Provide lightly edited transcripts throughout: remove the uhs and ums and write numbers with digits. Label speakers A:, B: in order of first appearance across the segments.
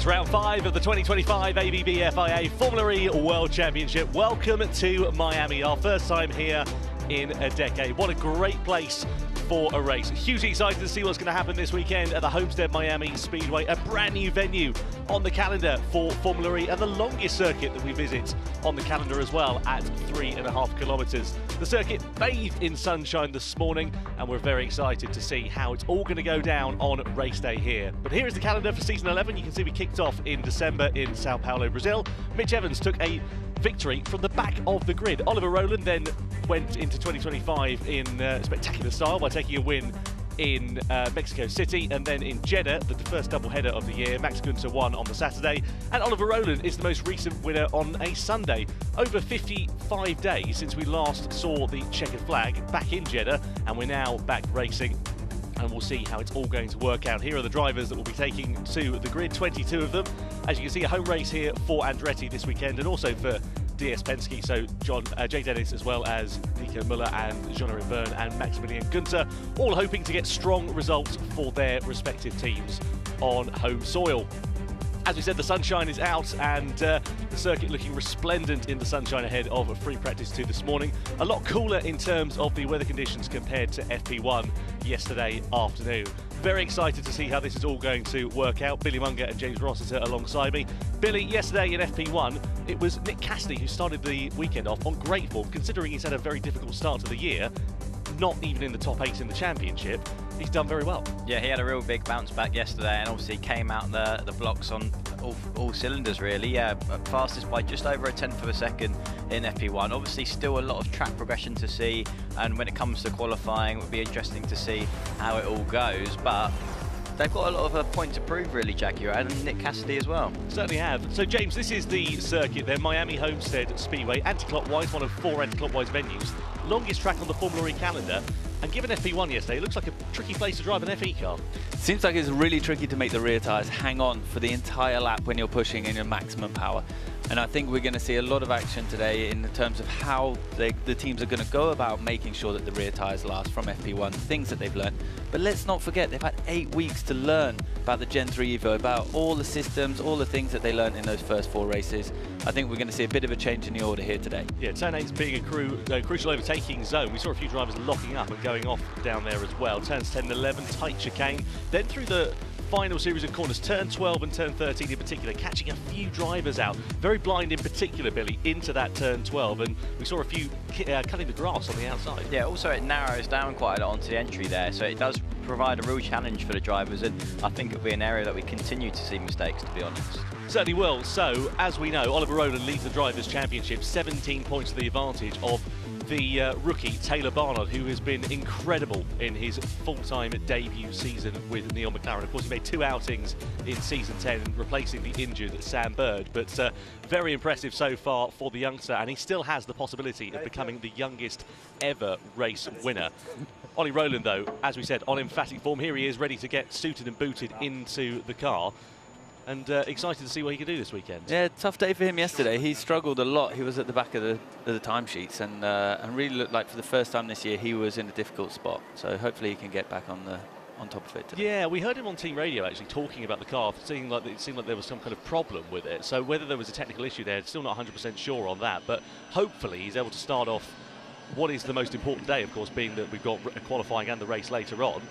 A: It's round 5 of the 2025 ABB FIA Formula E World Championship. Welcome to Miami, our first time here in a decade. What a great place for a race. Hugely excited to see what's going to happen this weekend at the Homestead Miami Speedway, a brand new venue on the calendar for Formula E and the longest circuit that we visit on the calendar as well at 3.5 kilometres. The circuit bathed in sunshine this morning and we're very excited to see how it's all going to go down on race day here. But here is the calendar for season 11. You can see we kicked off in December in Sao Paulo, Brazil. Mitch Evans took a victory from the back of the grid. Oliver Rowland then went into 2025 in spectacular style by taking a win in Mexico City, and then in Jeddah, the first doubleheader of the year, Max Günther won on the Saturday, and Oliver Rowland is the most recent winner on a Sunday. Over 55 days since we last saw the checkered flag back in Jeddah, and we're now back racing. And we'll see how it's all going to work out. Here are the drivers that will be taking to the grid, 22 of them. As you can see, a home race here for Andretti this weekend and also for DS Penske, so Jay Dennis as well as Nico M&uuml and Jean-Eric Vergne and Maximilian Günther, all hoping to get strong results for their respective teams on home soil. As we said, the sunshine is out and the circuit looking resplendent in the sunshine ahead of free practice 2 this morning. A lot cooler in terms of the weather conditions compared to FP1 yesterday afternoon. Very excited to see how this is all going to work out. Billy Munger and James Rossiter alongside me. Billy, yesterday in FP1, it was Nick Cassidy who started the weekend off on great form, considering he's had a very difficult start to the year. Not even in the top 8 in the championship. He's done very well. Yeah, he had a real big bounce back yesterday and obviously came out the blocks on all cylinders really. Yeah, fastest by just over a tenth of a second in FP1. Obviously still a lot of track progression to see, and when it comes to qualifying it would be interesting to see how it all goes, but they've got a lot of a point to prove really, Jaguar, and Nick Cassidy as well. Certainly have. So James, this is the circuit there, Miami Homestead Speedway, anti-clockwise, one of 4 anti-clockwise venues. Longest track on the Formula E calendar, and given FP1 yesterday, it looks like a tricky place to drive an FE car.
B: Seems like it's really tricky to make the rear tyres hang on for the entire lap when you're pushing in your maximum power. And I think we're going to see a lot of action today in terms of how the teams are going to go about making sure that the rear tyres last from FP1, things that they've learned. But let's not forget, they've had 8 weeks to learn about the Gen 3 Evo, about all the systems, all the things that they learned in those first 4 races. I think we're going to see a bit of a change in the order here today. Yeah, turn 8's being a crucial overtaking zone. We saw a few drivers locking up and going off down there as well. Turns 10 and 11, tight chicane. Then through the final series of corners, turn 12 and turn 13 in particular, catching a few drivers out. Very blind in particular, Billy, into that turn 12, and we saw a few cutting the grass on the outside. Yeah, also it narrows down quite a lot onto the entry there, so it does provide a real challenge for the drivers, and I think it'll be an area that we continue to see mistakes, to be honest. Certainly will. So, as we know, Oliver Rowland leads the Drivers' Championship, 17 points to the advantage of the rookie Taylor Barnard, who has been incredible in his full-time debut season with Neil McLaren. Of course, he made 2 outings in season 10, replacing the injured Sam Bird, but very impressive so far for the youngster, and he still has the possibility of becoming the youngest ever race winner. Ollie Rowland, though, as we said, on emphatic form. Here he is, ready to get suited and booted into the car. And excited to see what he can do this weekend. Yeah, tough day for him yesterday. He struggled a lot. He was at the back of the timesheets and really looked like for the first time this year he was in a difficult spot. So hopefully he can get back on top of it today. Yeah, we heard him on team radio actually talking about the car, it seemed like there was some kind of problem with it. So whether there was a technical issue there, still not 100% sure on that. But hopefully he's able to start off what is the most important day, of course, being that we've got a qualifying and the race later on,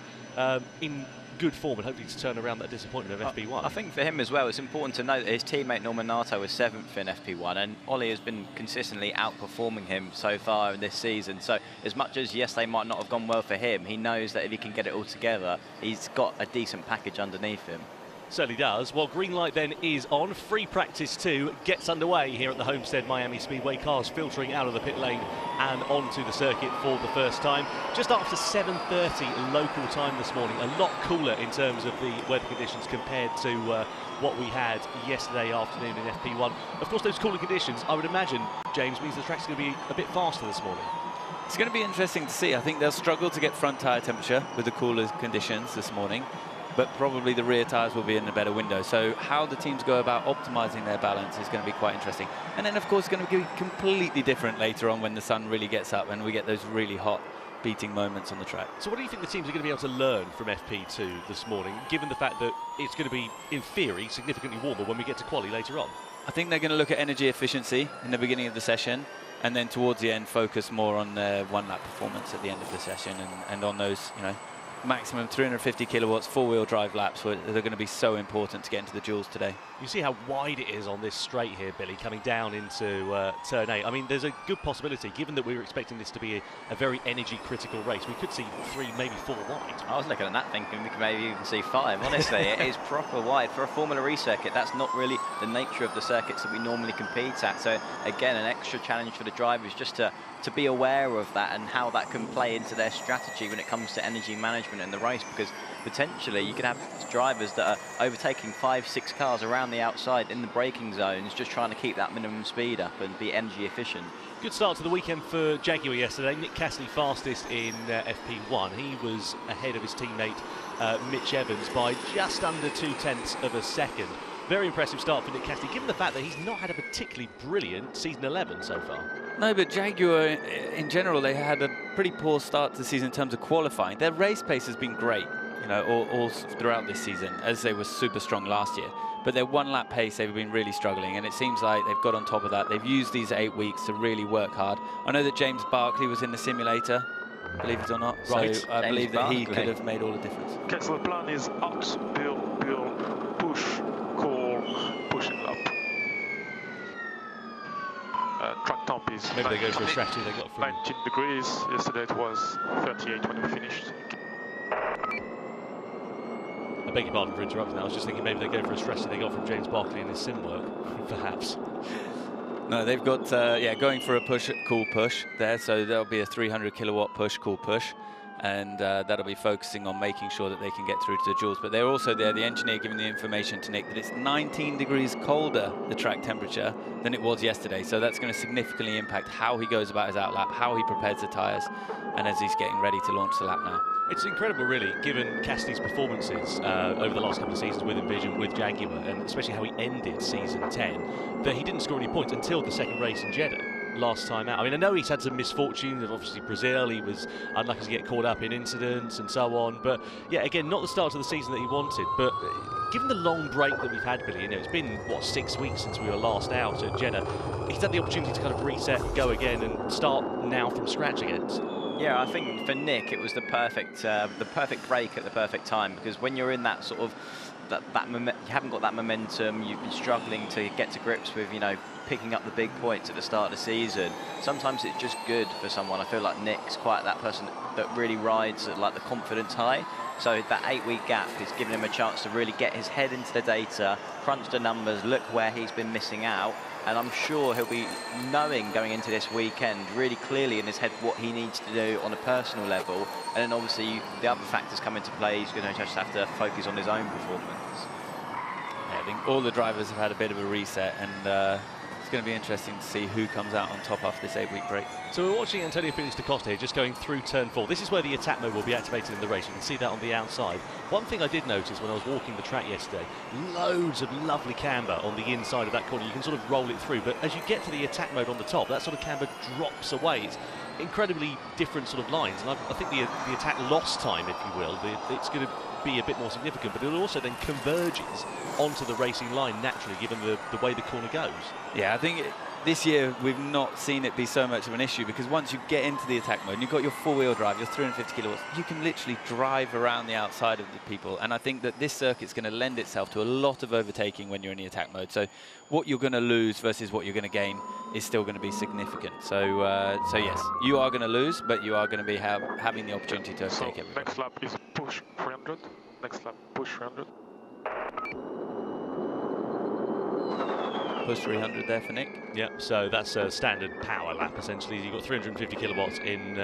B: in good form, and hopefully to turn around that disappointment of FP1. I think for him as well, it's important to note that his teammate Norman Nato was 7th in FP1, and Ollie has been consistently outperforming him so far in this season. So as much as, yes, they might not have gone well for him, he knows that if he can get it all together, he's got a decent package underneath him. Certainly does. Well, green light then is on. Free practice 2 gets underway here at the Homestead Miami Speedway. Cars filtering out of the pit lane and onto the circuit for the first time. Just after 7:30 local time this morning. A lot cooler in terms of the weather conditions compared to what we had yesterday afternoon in FP1. Of course, those cooler conditions, I would imagine, James, means the track's going to be a bit faster this morning. It's going to be interesting to see. I think they'll struggle to get front tyre temperature with the cooler conditions this morning, but probably the rear tyres will be in a better window. So how the teams go about optimising their balance is going to be quite interesting. And then, of course, it's going to be completely different later on when the sun really gets up and we get those really hot beating moments on the track.
A: So what do you think the teams are going to be able to learn from FP2 this morning, given the fact that it's going to be, in theory, significantly warmer when we get to quali later on?
B: I think they're going to look at energy efficiency in the beginning of the session, and then towards the end focus more on their one-lap performance at the end of the session, and on those, you know, maximum 350 kilowatts four-wheel drive laps where they're going to be so important to get into the duels today.
A: You see how wide it is on this straight here, Billy, coming down into turn 8. I mean, there's a good possibility, given that we were expecting this to be a very energy-critical race, we could see 3, maybe 4 wide.
C: I was looking at that thinking we could maybe even see 5. Honestly, it is proper wide. For a Formula E circuit, that's not really the nature of the circuits that we normally compete at. So, again, an extra challenge for the drivers just to be aware of that and how that can play into their strategy when it comes to energy management in the race, because potentially you could have drivers that are overtaking 5-6 cars around the outside in the braking zones, just trying to keep that minimum speed up and be energy efficient.
A: Good start to the weekend for Jaguar yesterday. Nick Cassidy fastest in FP1. He was ahead of his teammate Mitch Evans by just under 0.2 of a second. Very impressive start for Nick Cassidy, given the fact that he's not had a particularly brilliant season 11 so far.
B: No, but Jaguar, in general, they had a pretty poor start to the season in terms of qualifying. Their race pace has been great, you know, all throughout this season, as they were super strong last year. But their one-lap pace, they've been really struggling, and it seems like they've got on top of that. They've used these 8 weeks to really work hard. I know that James Barkley was in the simulator, believe it or not.
A: Right.
B: So I believe that he could have made all the difference.
D: Okay, so the plan is out, build, push, call, pushing up. Track temp is
A: Maybe they go for a strategy they got from
D: 19 degrees. Yesterday it was 38 when we finished.
A: I beg your pardon for interrupting. I was just thinking maybe they go for a strategy they got from James Barkley in his sim work, perhaps.
B: No, they've got, going for a push, cool push there. So there'll be a 300 kilowatt push, cool push. And that'll be focusing on making sure that they can get through to the duels. But they're also there, the engineer giving the information to Nick that it's 19 degrees colder, the track temperature, than it was yesterday. So that's going to significantly impact how he goes about his outlap, how he prepares the tyres, and as he's getting ready to launch the lap now.
A: It's incredible, really, given Cassidy's performances over the last couple of seasons with Envision, with Jaguar, and especially how he ended season 10, that he didn't score any points until the second race in Jeddah last time out. I mean, I know he's had some misfortunes, obviously Brazil, he was unlucky to get caught up in incidents and so on, but yeah, again, not the start to the season that he wanted, but given the long break that we've had, Billy, you know, it's been, what, 6 weeks since we were last out at Jeddah, he's had the opportunity to kind of reset, go again, and start now from scratch again.
C: Yeah, I think for Nick it was the perfect break at the perfect time, because when you're in that sort of you haven't got that momentum, you've been struggling to get to grips with, you know, picking up the big points at the start of the season. Sometimes it's just good for someone. I feel like Nick's quite that person that really rides at like the confidence high. So that 8-week gap is giving him a chance to really get his head into the data, crunch the numbers, look where he's been missing out. And I'm sure he'll be knowing going into this weekend really clearly in his head what he needs to do on a personal level. And then obviously the other factors come into play. He's going to just have to focus on his own performance.
B: Yeah, I think all the drivers have had a bit of a reset, and it's going to be interesting to see who comes out on top after this 8-week break.
A: So we're watching Antonio Felix da Costa here just going through turn 4. This is where the attack mode will be activated in the race. You can see that on the outside. One thing I did notice when I was walking the track yesterday, loads of lovely camber on the inside of that corner. You can sort of roll it through, but as you get to the attack mode on the top, that sort of camber drops away. It's incredibly different sort of lines, and I think the attack loss time, if you will, it's going to be a bit more significant, but it also then converges onto the racing line naturally, given the way the corner goes.
B: Yeah, I think this year we've not seen it be so much of an issue, because once you get into the attack mode and you've got your four-wheel drive, your 350 kilowatts, you can literally drive around the outside of the people. And I think that this circuit's going to lend itself to a lot of overtaking when you're in the attack mode. So what you're going to lose versus what you're going to gain is still going to be significant. So yes, you are going to lose, but you are going to be having the opportunity to overtake everyone.
D: Next lap is push 300. Next lap, push 300.
B: Push 300 there for Nick.
A: Yep, so that's a standard power lap essentially. You've got 350 kilowatts in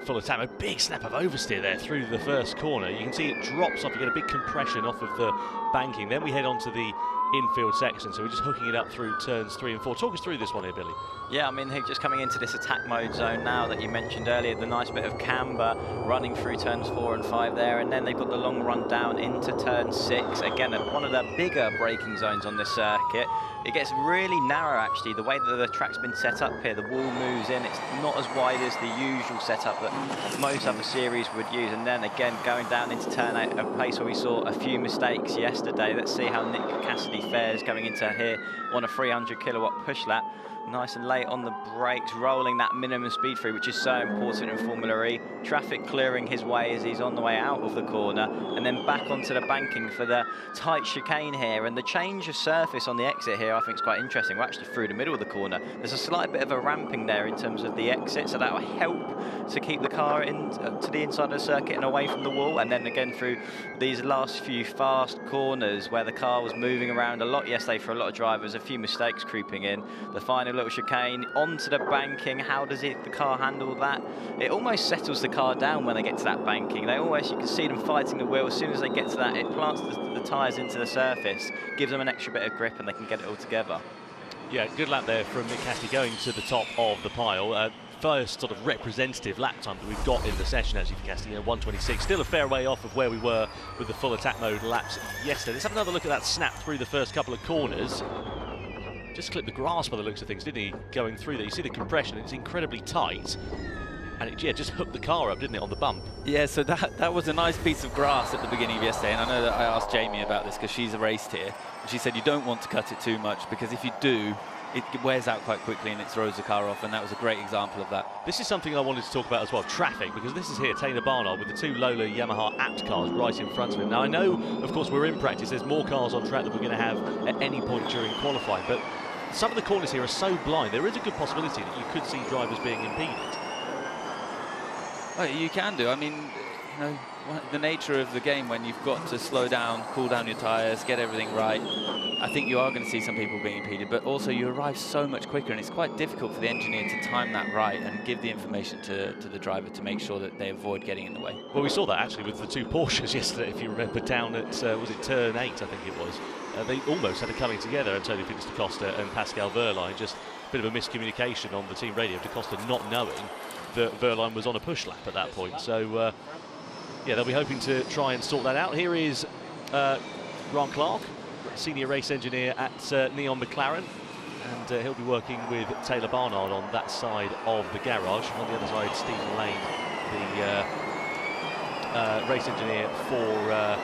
A: full attack. A big snap of oversteer there through the first corner. You can see it drops off, you get a big compression off of the banking. Then we head on to the infield section, so we're just hooking it up through turns 3 and 4. Talk us through this one here, Billy.
C: Yeah, I mean, just coming into this attack mode zone now that you mentioned earlier, the nice bit of camber running through turns 4 and 5 there, and then they've got the long run down into turn 6. Again, one of the bigger braking zones on this circuit. It gets really narrow, actually, the way that the track's been set up here. The wall moves in. It's not as wide as the usual setup that most other series would use. And then again, going down into turn 8, a place where we saw a few mistakes yesterday. Let's see how Nick Cassidy fares going into here on a 300 kilowatt push lap. Nice and late on the brakes, rolling that minimum speed through, which is so important in Formula E. Traffic clearing his way as he's on the way out of the corner, and then back onto the banking for the tight chicane here. And the change of surface on the exit here I think is quite interesting. We're actually through the middle of the corner. There's a slight bit of a ramping there in terms of the exit, so that will help to keep the car in to the inside of the circuit and away from the wall. And then again through these last few fast corners where the car was moving around a lot yesterday for a lot of drivers, a few mistakes creeping in. The final little chicane onto the banking. How does the car handle that? It almost settles the car down when they get to that banking. They always, you can see them fighting the wheel. As soon as they get to that, it plants the tyres into the surface, gives them an extra bit of grip, and they can get it all together.
A: Yeah, good lap there from Nick Cassidy going to the top of the pile. First sort of representative lap time that we've got in the session actually for Cassidy, 1:26. Still a fair way off of where we were with the full attack mode laps yesterday. Let's have another look at that snap through the first couple of corners. Just clipped the grass by the looks of things, didn't he, going through there? You see the compression, it's incredibly tight. And it, yeah, just hooked the car up, didn't it, on the bump?
B: Yeah, so that was a nice piece of grass at the beginning of yesterday, and I know that I asked Jamie about this because she's raced here, and she said you don't want to cut it too much because if you do, it wears out quite quickly and it throws the car off, and that was a great example of that.
A: This is something I wanted to talk about as well, traffic, because this is here, Taylor Barnard with the two Lola Yamaha Apt cars right in front of him. Now I know, of course, we're in practice, there's more cars on track that we're going to have at any point during qualifying, but some of the corners here are so blind, there is a good possibility that you could see drivers being impeded.
B: Well, you can do. I mean, you know, the nature of the game when you've got to slow down, cool down your tyres, get everything right, I think you are going to see some people being impeded, but also you arrive so much quicker, and it's quite difficult for the engineer to time that right and give the information to the driver to make sure that they avoid getting in the way. Well,
A: we saw that actually with the two Porsches yesterday, if you remember, down at, was it turn 8, I think it was. They almost had it coming together, Antonio Felix da Costa and Pascal Wehrlein, just a bit of a miscommunication on the team radio, da Costa not knowing that Wehrlein was on a push lap at that point. So, yeah, they'll be hoping to try and sort that out. Here is Grant Clark, senior race engineer at Neon McLaren, and he'll be working with Taylor Barnard on that side of the garage. On the other side, Stephen Lane, the race engineer for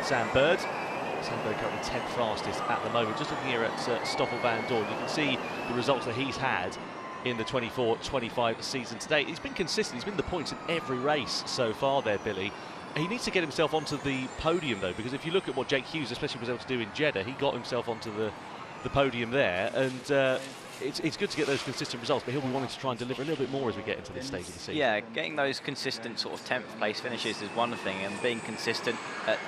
A: Sam Bird. Sam Bird currently 10th fastest at the moment. Just looking here at Stoffel Van Dorn, you can see the results that he's had in the 24-25 season today. He's been consistent, he's been the points in every race so far there, Billy. He needs to get himself onto the podium though, because if you look at what Jake Hughes especially was able to do in Jeddah, he got himself onto the podium there, and it's good to get those consistent results, but he'll be wanting to try and deliver a little bit more as we get into this stage of the season.
C: Yeah, getting those consistent sort of 10th place finishes is one thing, and being consistent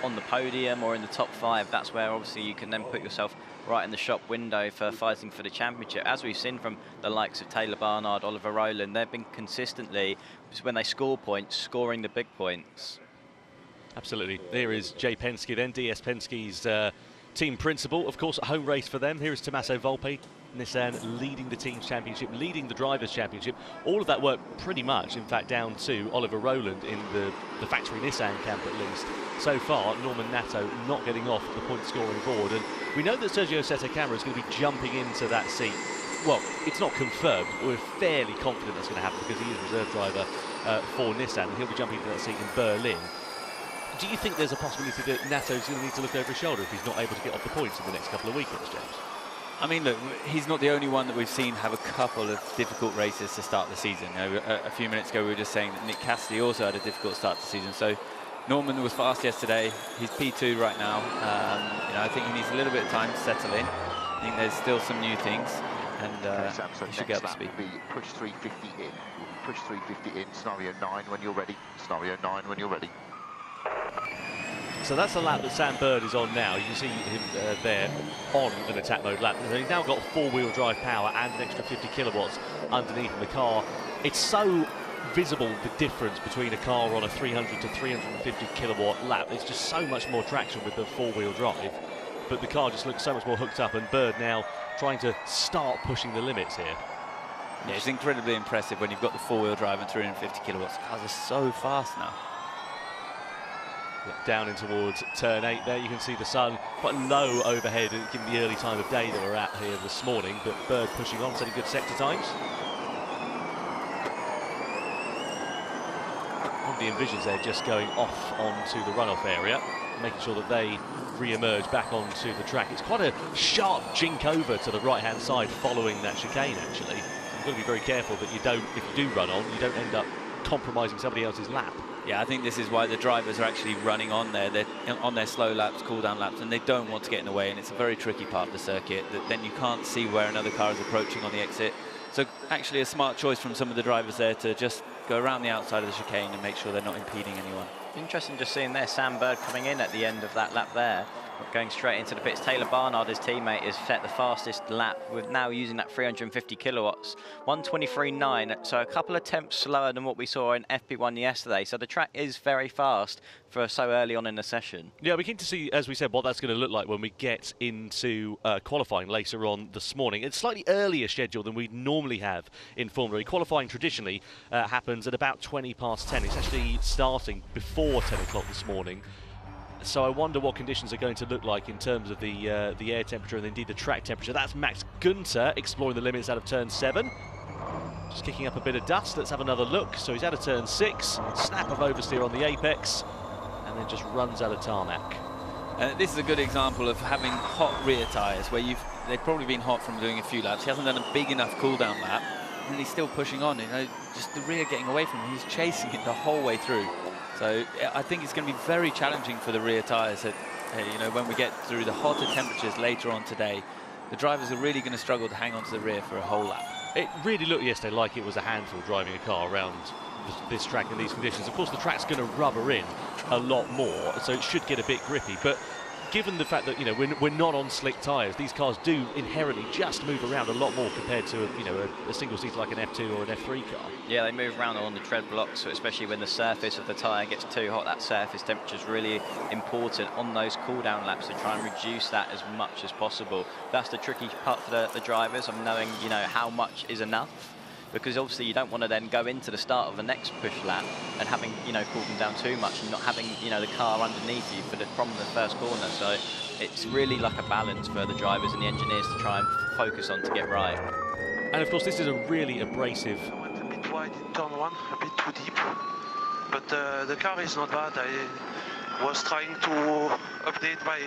C: on the podium or in the top 5, that's where obviously you can then put yourself right in the shop window for fighting for the championship. As we've seen from the likes of Taylor Barnard, Oliver Rowland, they've been consistently, when they score points, scoring the big points.
A: Absolutely. There is Jay Penske then, DS Penske's team principal. Of course, a home race for them. Here is Tommaso Volpe, Nissan, leading the team's championship, leading the drivers' championship. All of that work pretty much, in fact, down to Oliver Rowland in the factory Nissan camp at least. So far, Norman Nato not getting off the point-scoring board. And we know that Sergio Sette Camara is going to be jumping into that seat. Well, it's not confirmed, but we're fairly confident that's going to happen because he is reserve driver for Nissan, and he'll be jumping into that seat in Berlin. Do you think there's a possibility that Nato's going to need to look over his shoulder if he's not able to get off the points in the next couple of weekends, James?
B: I mean, look, he's not the only one that we've seen have a couple of difficult races to start the season. You know, a few minutes ago we were just saying that Nick Cassidy also had a difficult start to the season. So Norman was fast yesterday. He's P2 right now. You know, I think he needs a little bit of time to settle in. I think there's still some new things, and he should get up to speed.
E: Push 350 in. Push 350 in. Scenario 9 when you're ready. Scenario 9 when you're ready.
A: So that's the lap that Sam Bird is on now. You can see him there on an attack mode lap. So he's now got four-wheel drive power and an extra 50 kilowatts underneath in the car. It's so visible, the difference between a car on a 300 to 350 kilowatt lap. There's just so much more traction with the four-wheel drive, but the car just looks so much more hooked up, and Bird now trying to start pushing the limits here.
B: Yeah, it's incredibly impressive when you've got the four-wheel drive and 350 kilowatts. Cars are so fast now.
A: Down in towards turn 8 there, you can see the sun quite low overhead given the early time of day that we're at here this morning, but Bird pushing on, setting good sector times. One of the envisions there just going off onto the runoff area, making sure that they re-emerge back onto the track. It's quite a sharp jink over to the right-hand side following that chicane, actually. You've got to be very careful that you don't, if you do run on, you don't end up compromising somebody else's lap.
B: Yeah, I think this is why the drivers are actually running on there. They're on their slow laps, cool-down laps, and they don't want to get in the way, and it's a very tricky part of the circuit that then you can't see where another car is approaching on the exit. So actually a smart choice from some of the drivers there to just go around the outside of the chicane and make sure they're not impeding anyone.
C: Interesting just seeing there Sam Bird coming in at the end of that lap there, going straight into the pits. Taylor Barnard, his teammate, has set the fastest lap with now using that 350 kilowatts, 1:23.9, so a couple of tenths slower than what we saw in FP1 yesterday. So the track is very fast for so early on in the session.
A: Yeah, we're keen to see, as we said, what that's going to look like when we get into qualifying later on this morning. It's slightly earlier schedule than we normally have in Formula E. Qualifying traditionally happens at about 20 past 10. It's actually starting before 10 o'clock this morning. So I wonder what conditions are going to look like in terms of the air temperature and indeed the track temperature. That's Max Günther exploring the limits out of turn 7. Just kicking up a bit of dust. Let's have another look. So he's out of turn 6, snap of oversteer on the apex, and then just runs out of tarmac.
B: This is a good example of having hot rear tyres where they've probably been hot from doing a few laps. He hasn't done a big enough cool-down lap, and he's still pushing on. You know, just the rear getting away from him. He's chasing it the whole way through. So I think it's going to be very challenging for the rear tyres. You know, when we get through the hotter temperatures later on today, the drivers are really going to struggle to hang on to the rear for a whole lap.
A: It really looked yesterday like it was a handful driving a car around this track in these conditions. Of course, the track's going to rubber in a lot more, so it should get a bit grippy. But given the fact that, you know, we're not on slick tyres, these cars do inherently just move around a lot more compared to, you know, a single seat like an F2 or an F3 car. Yeah,
C: they move around on the tread blocks, so especially when the surface of the tyre gets too hot, that surface temperature is really important on those cool-down laps to try and reduce that as much as possible. That's the tricky part for the drivers, of knowing, you know, how much is enough. Because obviously you don't want to then go into the start of the next push lap and having, you know, cooled them down too much and not having, you know, the car underneath you from the first corner. So it's really like a balance for the drivers and the engineers to try and focus on to get right.
A: And of course this is a really abrasive...
D: I went a bit wide in turn 1, a bit too deep. But the car is not bad. I was trying to update my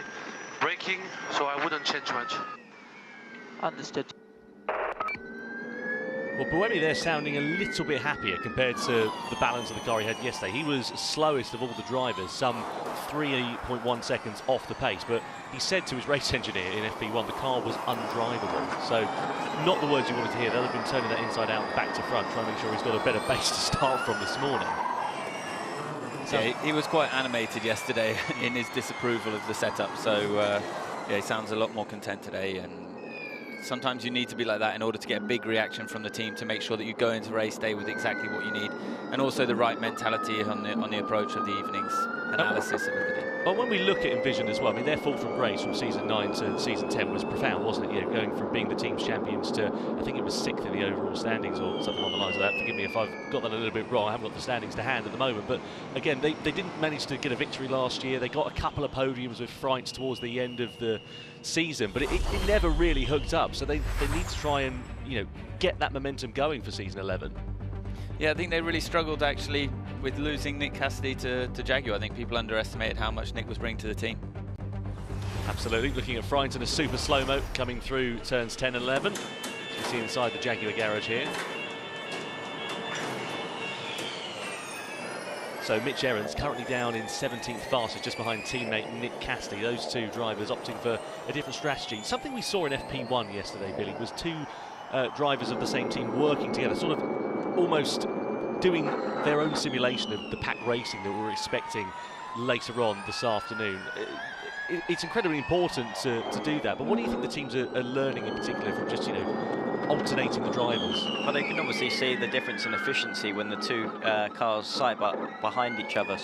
D: braking, so I wouldn't change much.
F: Understood.
A: Well, Buemi there sounding a little bit happier compared to the balance of the car he had yesterday. He was slowest of all the drivers, some 3.1 seconds off the pace, but he said to his race engineer in FP1 the car was undrivable. So not the words you wanted to hear. They'll have been turning that inside out back to front, trying to make sure he's got a better base to start from this morning.
B: So yeah, he was quite animated yesterday in his disapproval of the setup, so yeah, he sounds a lot more content today. And sometimes you need to be like that in order to get a big reaction from the team to make sure that you go into race day with exactly what you need, and also the right mentality on the approach of the evening's analysis of everything.
A: Well, when we look at Envision as well, I mean, their fall from grace from season 9 to season 10 was profound, wasn't it? You know, going from being the team's champions to, I think it was 6th in the overall standings or something along the lines of that. Forgive me if I've got that a little bit wrong. I haven't got the standings to hand at the moment. But again, they didn't manage to get a victory last year. They got a couple of podiums with Freitz towards the end of the season, but it never really hooked up. So they need to try and, you know, get that momentum going for season 11.
B: Yeah, I think they really struggled actually with losing Nick Cassidy to Jaguar. I think people underestimated how much Nick was bringing to the team.
A: Absolutely. Looking at Freitz in a super slow-mo coming through turns 10 and 11. As you see inside the Jaguar garage here. So Mitch Aaron's currently down in 17th fastest, just behind teammate Nick Cassidy. Those two drivers opting for a different strategy. Something we saw in FP1 yesterday, Billy, was two drivers of the same team working together, sort of almost doing their own simulation of the pack racing that we're expecting later on this afternoon. It's incredibly important to do that, but what do you think the teams are learning in particular from just, you know, alternating the drivers.
C: But they can obviously see the difference in efficiency when the two cars side behind each other,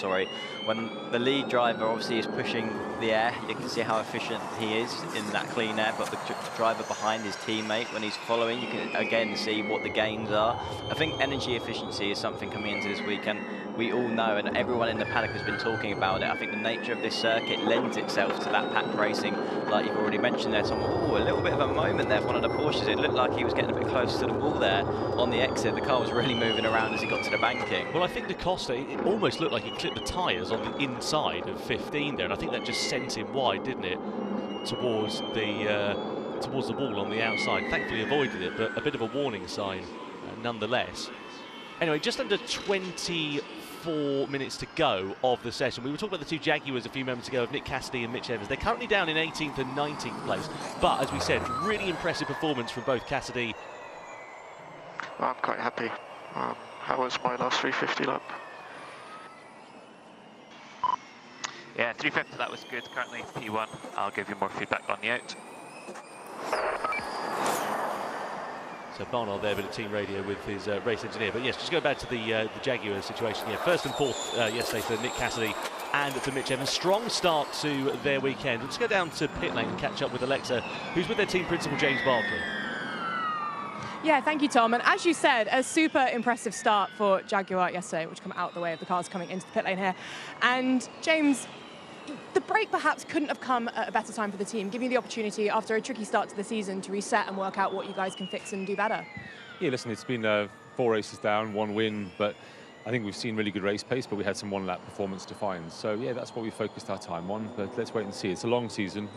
C: when the lead driver obviously is pushing the air, you can see how efficient he is in that clean air, but the driver behind his teammate, when he's following, you can again see what the gains are. I think energy efficiency is something coming into this weekend. We all know, and everyone in the paddock has been talking about it. I think the nature of this circuit lends itself to that pack racing, like you've already mentioned there, Tom. Oh, a little bit of a moment there for one of the Porsches. It looked like he was getting a bit close to the wall there on the exit. The car was really moving around as he got to the banking.
A: Well, I think Da Costa, it almost looked like he clipped the tyres on the inside of 15 there, and I think that just sent him wide, didn't it, towards the wall on the outside. Thankfully avoided it, but a bit of a warning sign nonetheless. Anyway, just under 24 minutes to go of the session. We were talking about the two Jaguars a few moments ago of Nick Cassidy and Mitch Evans. They're currently down in 18th and 19th place, but as we said, really impressive performance from both Cassidy.
G: I'm quite happy. How was my last 350 lap?
F: Yeah, 350, that was good. Currently P1. I'll give you more feedback on the out.
A: So Barnard there, a bit of team radio with his race engineer. But yes, just go back to the Jaguar situation. Yeah, first and fourth yesterday for Nick Cassidy and for Mitch Evans. Strong start to their weekend. Let's go down to pit lane and catch up with Alexa, who's with their team principal, James Barkley.
H: Yeah, thank you, Tom. And as you said, a super impressive start for Jaguar yesterday, which come out of the way of the cars coming into the pit lane here. And James, the break perhaps couldn't have come at a better time for the team, giving you the opportunity after a tricky start to the season to reset and work out what you guys can fix and do better.
I: Yeah, listen, it's been 4 races down, 1 win, but I think we've seen really good race pace, but we had some one-lap performance to find. So yeah, that's what we focused our time on, but let's wait and see. It's a long season.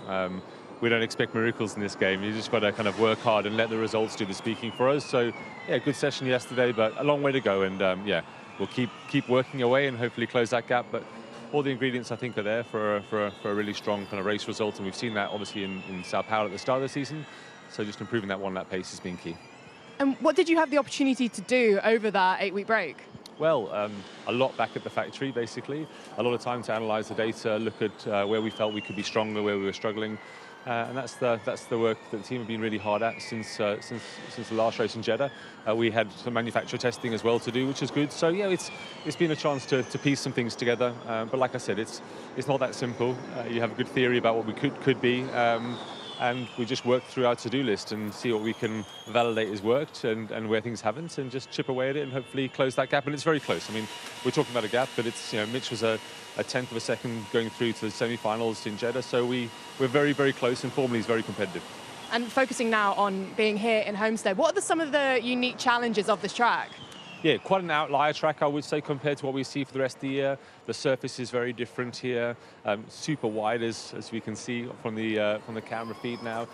I: We don't expect miracles in this game. You just got to kind of work hard and let the results do the speaking for us. So yeah, good session yesterday, but a long way to go. And yeah, we'll keep working away and hopefully close that gap. But all the ingredients, I think, are there for a really strong kind of race result. And we've seen that obviously in Sao Paulo at the start of the season. So just improving that one-lap pace has been key.
H: And what did you have the opportunity to do over that 8-week break?
I: Well, a lot back at the factory, basically. A lot of time to analyse the data, look at where we felt we could be stronger, where we were struggling. And that's the work that the team have been really hard at since the last race in Jeddah. We had some manufacturer testing as well to do, which is good. So yeah, it's been a chance to piece some things together. But like I said, it's not that simple. You have a good theory about what we could be, and we just work through our to-do list and see what we can validate has worked and where things haven't, and just chip away at it and hopefully close that gap. And it's very close. I mean, we're talking about a gap, but it's, you know, Mitch was a 10th of a second going through to the semi-finals in Jeddah, so we're very, very close, and Formula E is very competitive.
H: And focusing now on being here in Homestead, what are some of the unique challenges of this track?
I: Yeah, quite an outlier track, I would say, compared to what we see for the rest of the year. The surface is very different here, super wide, as we can see from the camera feed now.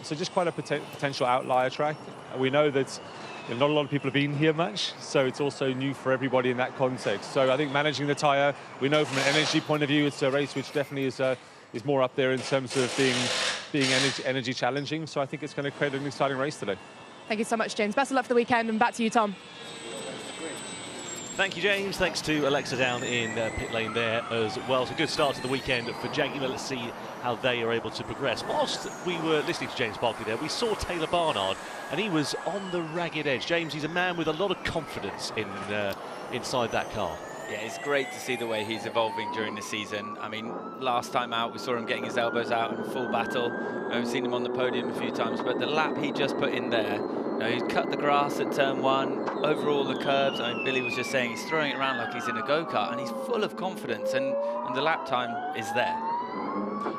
I: So just quite a potential outlier track. We know that not a lot of people have been here much, so it's also new for everybody in that context. So I think managing the tyre, we know from an energy point of view, it's a race which definitely is more up there in terms of being energy challenging. So I think it's going to create an exciting race today.
H: Thank you so much, James. Best of luck for the weekend, and back to you, Tom.
A: Thank you, James. Thanks to Alexa down in pit lane there as well. So good start to the weekend for Jaguar. Let's see how they are able to progress. Whilst we were listening to James Barkley there, we saw Taylor Barnard, and he was on the ragged edge. James, he's a man with a lot of confidence inside that car.
B: Yeah, it's great to see the way he's evolving during the season. I mean, last time out, we saw him getting his elbows out in full battle. We've seen him on the podium a few times, but the lap he just put in there, you know, he's cut the grass at turn 1, over all the curbs. I mean, Billy was just saying he's throwing it around like he's in a go-kart, and he's full of confidence, and the lap time is there.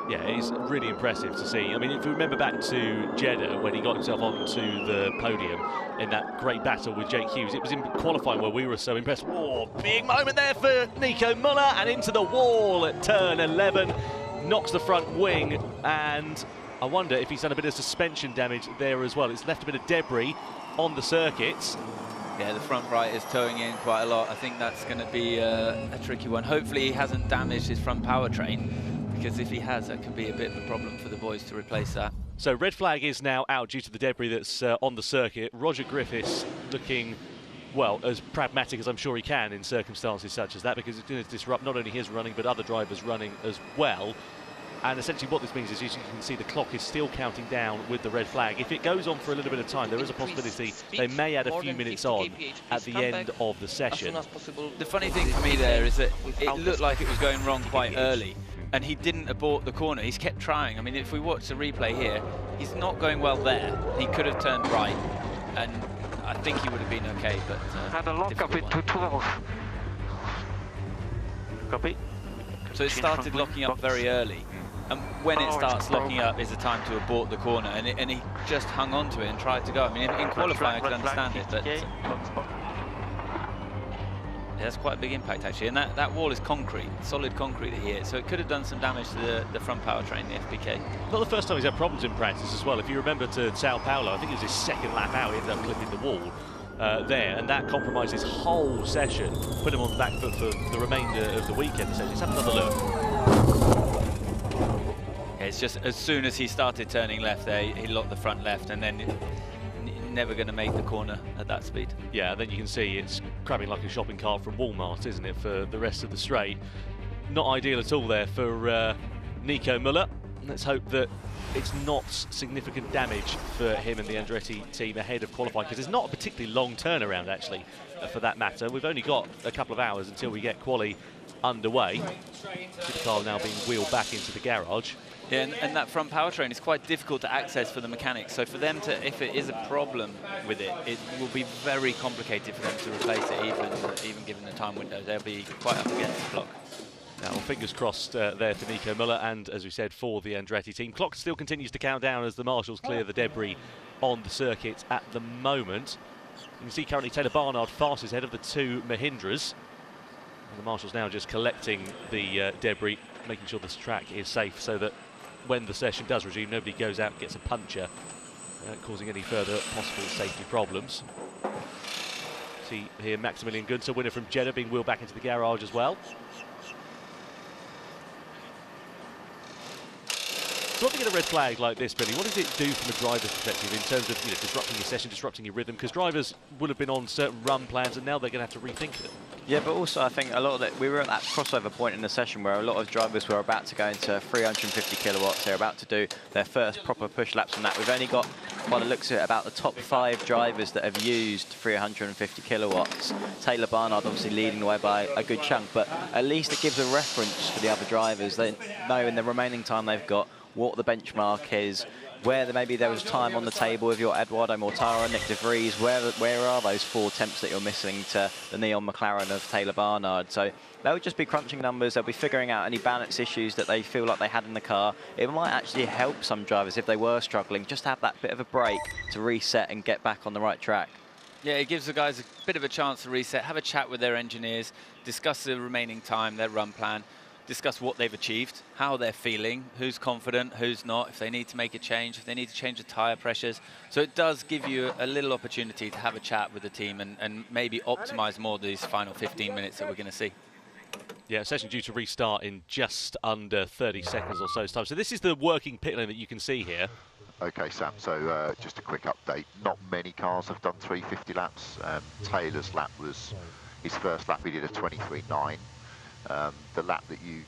A: Yeah, it's really impressive to see. I mean, if you remember back to Jeddah when he got himself onto the podium in that great battle with Jake Hughes, it was in qualifying where we were so impressed. Whoa, big moment there for Nico M&uuml, and into the wall at turn 11, knocks the front wing, and I wonder if he's done a bit of suspension damage there as well. It's left a bit of debris on the circuits.
B: Yeah, the front right is towing in quite a lot. I think that's going to be a tricky one. Hopefully he hasn't damaged his front powertrain, because if he has, that could be a bit of a problem for the boys to replace that.
A: So red flag is now out due to the debris that's on the circuit. Roger Griffiths looking, well, as pragmatic as I'm sure he can in circumstances such as that, because it's going to disrupt not only his running but other drivers running as well. And essentially what this means is, as you can see, the clock is still counting down with the red flag. If it goes on for a little bit of time, there is a possibility they may add a few minutes on at the end of the session.
B: The funny thing for me there is that it looked like it was going wrong quite early, and he didn't abort the corner. He's kept trying. I mean, if we watch the replay here, he's not going well there. He could have turned right, and I think he would have been okay, but
G: Had a lock up into 12. Copy.
B: So it started locking up very early. And when it starts locking up is the time to abort the corner, and he just hung on to it and tried to go. I mean, in qualifying I could understand it, but yeah, that's quite a big impact actually. And that wall is concrete, solid concrete that he hit, so it could have done some damage to the front powertrain, the FPK.
A: Not the first time he's had problems in practice as well. If you remember to Sao Paulo, I think it was his second lap out, he ended up clipping the wall there, and that compromised his whole session, put him on the back foot for the remainder of the weekend. So let's have another look.
B: It's just as soon as he started turning left there, he locked the front left, and then never going to make the corner at that speed.
A: Yeah, then you can see it's crabbing like a shopping cart from Walmart, isn't it, for the rest of the straight. Not ideal at all there for Nico M&uuml. Let's hope that it's not significant damage for him and the Andretti team ahead of qualifying, because it's not a particularly long turnaround actually, for that matter. We've only got a couple of hours until we get quali underway. The car now being wheeled back into the garage.
B: Yeah, and that front powertrain is quite difficult to access for the mechanics. So for them to, if it is a problem with it, it will be very complicated for them to replace it, even given the time window. They'll be quite up against the clock.
A: Now, well, fingers crossed there for Nico M&uuml, and as we said, for the Andretti team. Clock still continues to count down as the marshals clear the debris on the circuit at the moment. You can see currently Taylor Barnard fastest ahead of the two Mahindras. And the marshals now just collecting the debris, making sure this track is safe so that when the session does resume, nobody goes out and gets a puncture, causing any further possible safety problems. See here Maximilian Günther, winner from Jeddah, being wheeled back into the garage as well. So looking at a red flag like this, Billy, what does it do from a driver's perspective in terms of disrupting your session, disrupting your rhythm? Because drivers would have been on certain run plans and now they're going to have to rethink it.
C: Yeah, but also I think a lot of it, we were at that crossover point in the session where a lot of drivers were about to go into 350 kilowatts. They're about to do their first proper push laps from that. We've only got, by the looks of it, about the top 5 drivers that have used 350 kilowatts. Taylor Barnard obviously leading the way by a good chunk, but at least it gives a reference for the other drivers. They know in the remaining time they've got what the benchmark is, where maybe there was time on the table with your Eduardo Mortara, Nick De Vries, where are those 4 temps that you're missing to the Neon McLaren of Taylor Barnard. So they'll just be crunching numbers, they'll be figuring out any balance issues that they feel like they had in the car. It might actually help some drivers if they were struggling, just to have that bit of a break to reset and get back on the right track.
B: Yeah, it gives the guys a bit of a chance to reset, have a chat with their engineers, discuss the remaining time, their run plan, discuss what they've achieved, how they're feeling, who's confident, who's not, if they need to make a change, if they need to change the tyre pressures. So it does give you a little opportunity to have a chat with the team and maybe optimise more these final 15 minutes that we're going to see.
A: Yeah, session due to restart in just under 30 seconds or so's time. So this is the working pit lane that you can see here.
E: Okay, Sam, so just a quick update. Not many cars have done 350 laps. Taylor's lap was his first lap, he did a 23.9. The lap that you...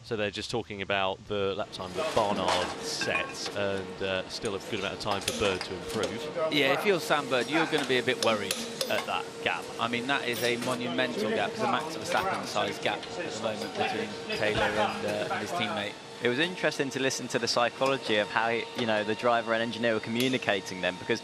A: So they're just talking about the lap time that Barnard set, and still a good amount of time for Bird to improve.
B: Yeah, if you're Sam Bird, you're going to be a bit worried at that gap. I mean, that is a monumental gap. It's a Max Verstappen-sized gap at the moment between Taylor and his teammate.
C: It was interesting to listen to the psychology of how, the driver and engineer were communicating them, because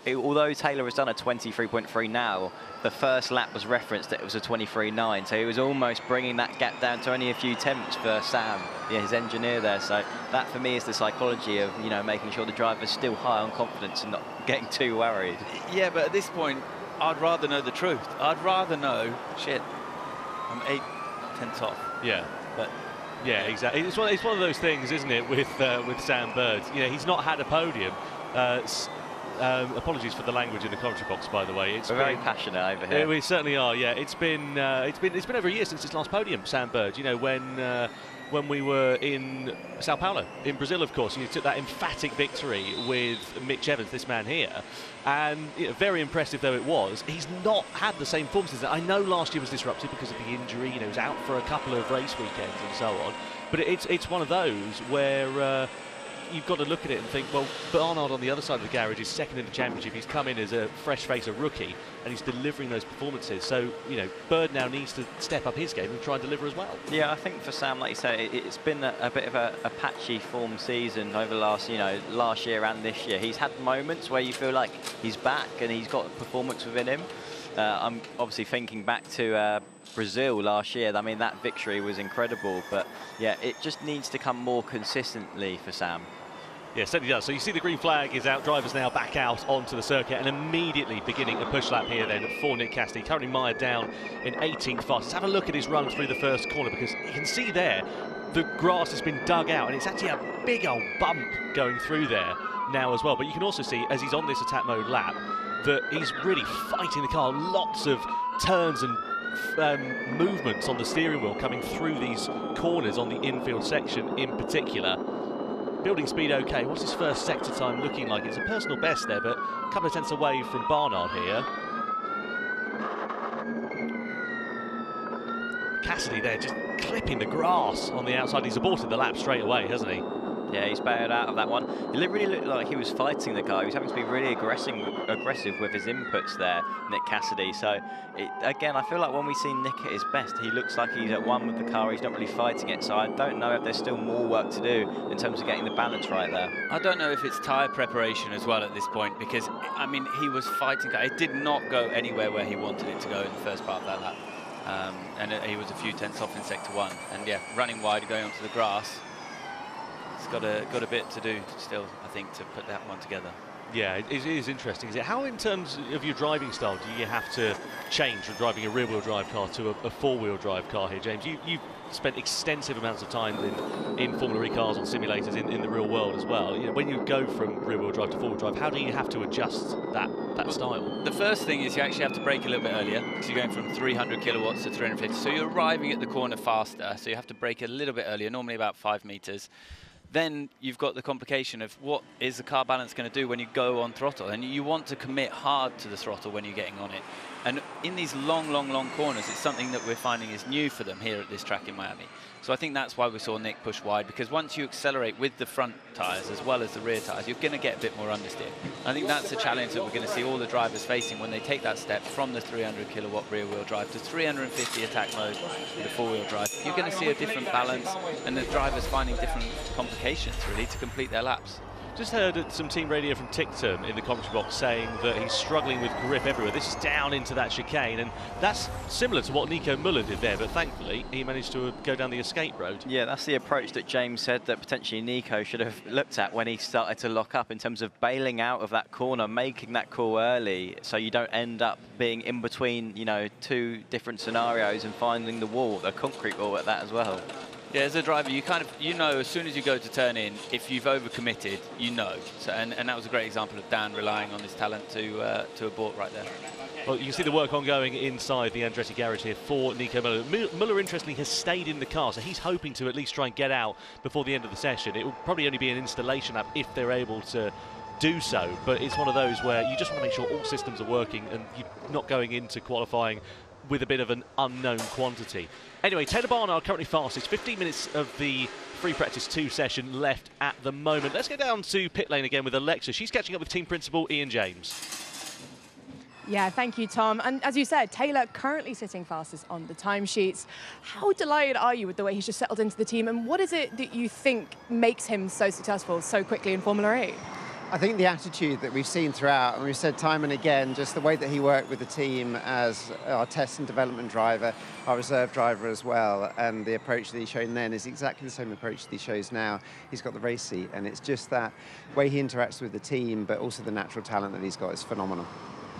C: although Taylor has done a 23.3 now, the first lap was referenced that it was a 23.9, so he was almost bringing that gap down to only a few tenths for Sam, his engineer there. So that for me is the psychology of making sure the driver's still high on confidence and not getting too worried.
B: Yeah, but at this point, I'd rather know the truth. I'd rather know, shit, I'm 8 tenths off.
A: Yeah.
B: But
A: yeah, exactly. It's one of those things, isn't it, with Sam Bird? He's not had a podium Apologies for the language in the commentary box, by the way.
C: We're very passionate over here.
A: We certainly are. Yeah, it's been over a year since his last podium, Sam Bird. You know, when we were in Sao Paulo, in Brazil, of course, and you took that emphatic victory with Mitch Evans, this man here. And you know, very impressive though it was, he's not had the same form since then. I know last year was disrupted because of the injury. You know, he was out for a couple of race weekends and so on. But it's one of those where you've got to look at it and think, well, Barnard on the other side of the garage is second in the championship. He's come in as a fresh face, a rookie, and he's delivering those performances. So, you know, Bird now needs to step up his game and try and deliver as well. Yeah, I think for Sam, like you say, it's been a bit of a patchy form season over the last year and this year. He's had moments where you feel like he's back and he's got performance within him. I'm obviously thinking back to Brazil last year. I mean, that victory was incredible, but yeah, it just needs to come more consistently for Sam. Yeah, certainly does. So you see the green flag is out, drivers now back out onto the circuit and immediately beginning a push lap here then for Nick Cassidy, currently mired down in 18th fastest. Let's have a look at his run through the first corner, because you can see there the grass has been dug out and it's actually a big old bump going through there now as well. But you can also see, as he's on this attack mode lap, that he's really fighting the car. Lots of turns and movements on the steering wheel coming through these corners on the infield section in particular. Building speed okay. What's his first sector time looking like? It's a personal best there, but a couple of tenths away from Barnard here. Cassidy there just clipping the grass on the outside. He's aborted the lap straight away, hasn't he? Yeah, he's bailed out of that one. It really looked like he was fighting the car. He was having to be really aggressive with his inputs there, Nick Cassidy. So, again, I feel like when we see Nick at his best, he looks like he's at one with the car. He's not really fighting it. So I don't know if there's still more work to do in terms of getting the balance right there.
B: I don't know if it's tyre preparation as well at this point, because, I mean, he was fighting. It did not go anywhere where he wanted it to go in the first part of that lap. And he was a few tenths off in sector one. And, yeah, running wide, going onto the grass. Got a bit to do still, I think, to put that one together. Yeah, it is interesting. How, in terms of your driving style, do you have to change from driving a rear-wheel drive car to a four-wheel drive car here, James? You've spent extensive amounts of time in Formula E cars on simulators in the real world as well. You know, when you go from rear-wheel drive to four-wheel drive, how do you have to adjust that style? The first thing is you actually have to brake a little bit earlier, because you're going from 300 kilowatts to 350. So you're arriving at the corner faster, so you have to brake a little bit earlier, normally about 5 meters. Then you've got the complication of what is the car balance going to do when you go on throttle, and you want to commit hard to the throttle when you're getting on it. And in these long corners, it's something that we're finding is new for them here at this track in Miami. So I think that's why we saw Nick push wide, because once you accelerate with the front tyres as well as the rear tyres, you're going to get a bit more understeer. I think that's a challenge that we're going to see all the drivers facing when they take that step from the 300 kilowatt rear wheel drive to 350 attack mode with the four wheel drive. You're going to see a different balance, and the drivers finding different complications really to complete their laps. Just heard some team radio from Tictum in the commentary box saying that he's struggling with grip everywhere. This is down into that chicane, and that's similar to what Nico M&uuml did there, but thankfully he managed to go down the escape road. Yeah, that's the approach that James said that potentially Nico should have looked at when he started to lock up, in terms of bailing out of that corner, making that call early so you don't end up being in between, you know, two different scenarios and finding the wall, the concrete wall at that as well. Yeah, as a driver, you know as soon as you go to turn in, if you've overcommitted, you know. So, and that was a great example of Dan relying on his talent to abort right there. Well, you can see the work ongoing inside the Andretti garage here for Nico M&uuml. M&uuml, interestingly, has stayed in the car, so he's hoping to at least try and get out before the end of the session. It will probably only be an installation lap if they're able to do so, but it's one of those where you just want to make sure all systems are working and you're not going into qualifying with a bit of an unknown quantity. Anyway, Taylor Barnard currently fastest. 15 minutes of the free practice 2 session left at the moment. Let's go down to pit lane again with Alexa. She's catching up with team principal Ian James.
H: Yeah, thank you, Tom. And as you said, Taylor currently sitting fastest on the timesheets. How delighted are you with the way he's just settled into the team, and what is it that you think makes him so successful so quickly in Formula E?
J: I think the attitude that we've seen throughout, and we've said time and again, just the way that he worked with the team as our test and development driver, our reserve driver as well, and the approach that he's shown then is exactly the same approach that he shows now. He's got the race seat, and it's just that way he interacts with the team, but also the natural talent that he's got is phenomenal.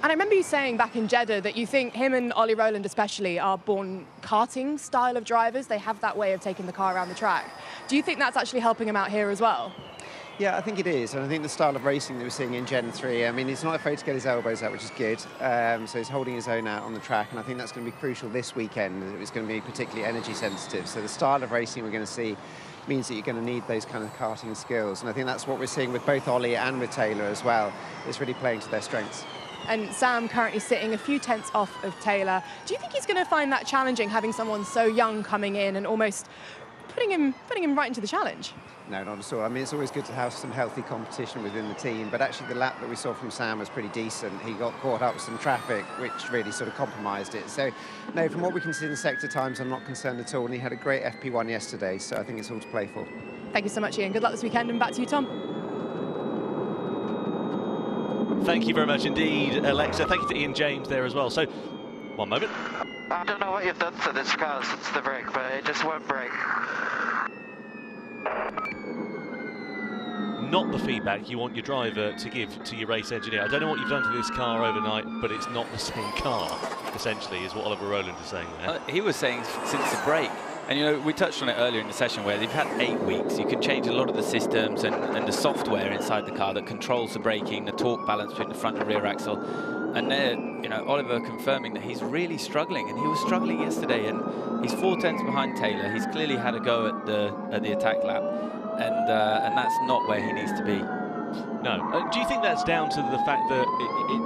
H: And I remember you saying back in Jeddah that you think him and Ollie Rowland especially are born karting style of drivers. They have that way of taking the car around the track. Do you think that's actually helping him out here as well?
J: Yeah, I think it is, and I think the style of racing that we're seeing in Gen 3, I mean, he's not afraid to get his elbows out, which is good, so he's holding his own out on the track, and I think that's going to be crucial this weekend. It's going to be particularly energy sensitive, so the style of racing we're going to see means that you're going to need those kind of karting skills, and I think that's what we're seeing with both Ollie and with Taylor as well. It's really playing to their strengths.
H: And Sam currently sitting a few tenths off of Taylor. Do you think he's going to find that challenging, having someone so young coming in and almost putting him right into the challenge?
J: No, not at all. I mean, it's always good to have some healthy competition within the team, but actually the lap that we saw from Sam was pretty decent. He got caught up with some traffic, which really sort of compromised it. So, no, from what we can see in the sector times, I'm not concerned at all, and he had a great FP1 yesterday, so I think it's all to play for.
H: Thank you so much, Ian. Good luck this weekend, and back to you, Tom.
A: Thank you very much indeed, Alexa. Thank you to Ian James there as well. So, one moment.
G: I don't know what you've done to this car since the break, but it just won't break.
A: Not the feedback you want your driver to give to your race engineer. I don't know what you've done to this car overnight, but it's not the same car, essentially, is what Oliver Rowland is saying there.
B: He was saying since the break. And, you know, we touched on it earlier in the session where they've had 8 weeks. You can change a lot of the systems and the software inside the car that controls the braking, the torque balance between the front and rear axle. And they're, you know, Oliver confirming that he's really struggling, and he was struggling yesterday, and he's 4 tenths behind Taylor. He's clearly had a go at the attack lap, and that's not where he needs to be.
A: No. Do you think that's down to the fact that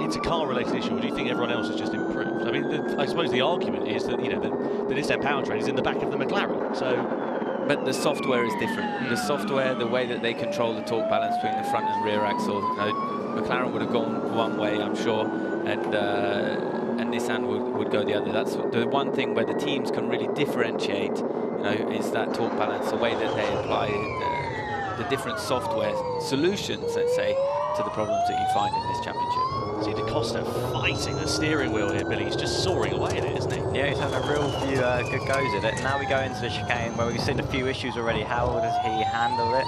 A: it's a car-related issue, or do you think everyone else has just improved? I mean, I suppose the argument is that, you know, the Nissan powertrain is in the back of the McLaren, so...
B: But the software is different. The software, the way that they control the torque balance between the front and rear axle, you know, McLaren would have gone one way, I'm sure, and Nissan would go the other. That's the one thing where the teams can really differentiate, you know, is that torque balance, the way that they apply the different software solutions, let's say, to the problems that you find in this championship.
A: See Da Costa fighting the steering wheel here, Billy. He's just soaring away at it, isn't he?
C: Yeah, he's having a real few good goes at it. Now we go into the chicane where we've seen a few issues already. How does he handle it?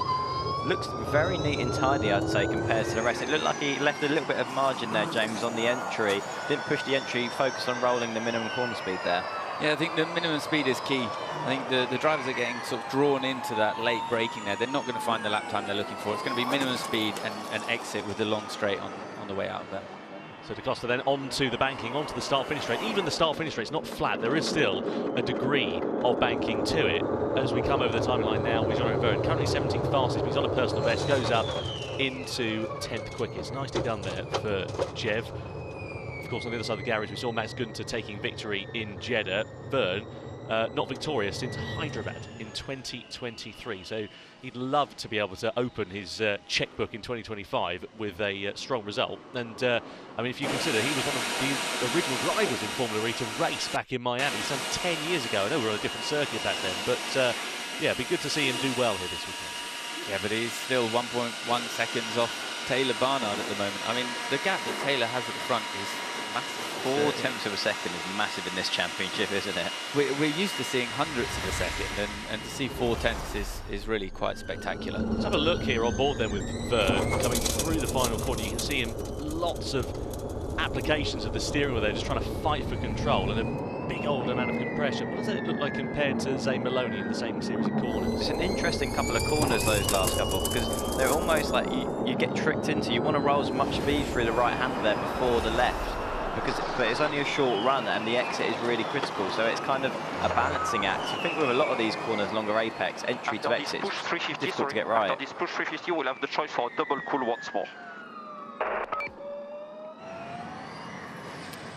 C: Looks very neat and tidy, I'd say, compared to the rest. It looked like he left a little bit of margin there, James, on the entry. Didn't push the entry, focused on rolling the minimum corner speed there.
B: Yeah, I think the minimum speed is key. I think the drivers are getting sort of drawn into that late braking there. They're not going to find the lap time they're looking for. It's going to be minimum speed and exit with the long straight on the way out of there.
A: So Da Costa then onto the banking, onto the start-finish straight. Even the start-finish straight's not flat. There is still a degree of banking to it. As we come over the timeline now, he's on Verne, currently 17th fastest, but he's on a personal best, goes up into 10th quickest. Nicely done there for Jev. Of course, on the other side of the garage, we saw Max Günther taking victory in Jeddah. Verne, not victorious since Hyderabad in 2023. So he'd love to be able to open his checkbook in 2025 with a strong result. And I mean, if you consider he was one of the original drivers in Formula E to race back in Miami some 10 years ago. I know we were on a different circuit back then, but yeah, it'd be good to see him do well here this weekend.
B: Yeah, but he's still 1.1 seconds off Taylor Barnard at the moment. I mean, the gap that Taylor has at the front is massive.
C: 4 tenths of a second is massive in this championship, isn't it?
B: We're used to seeing hundredths of a second, and to see 4 tenths is really quite spectacular.
A: Let's have a look here on board then with Verne coming through the final corner. You can see him lots of applications of the steering wheel there, just trying to fight for control, and a big old amount of compression. What does it look like compared to, say, Maloney in the same series of corners?
C: It's an interesting couple of corners, those last couple, because they're almost like you get tricked into. You want to roll as much speed through the right hand there before the left, but it's only a short run and the exit is really critical, so it's kind of a balancing act. I think with a lot of these corners, longer apex, entry to exit, it's difficult to get right.
G: After this push 350, we'll have the choice for a double cool once more.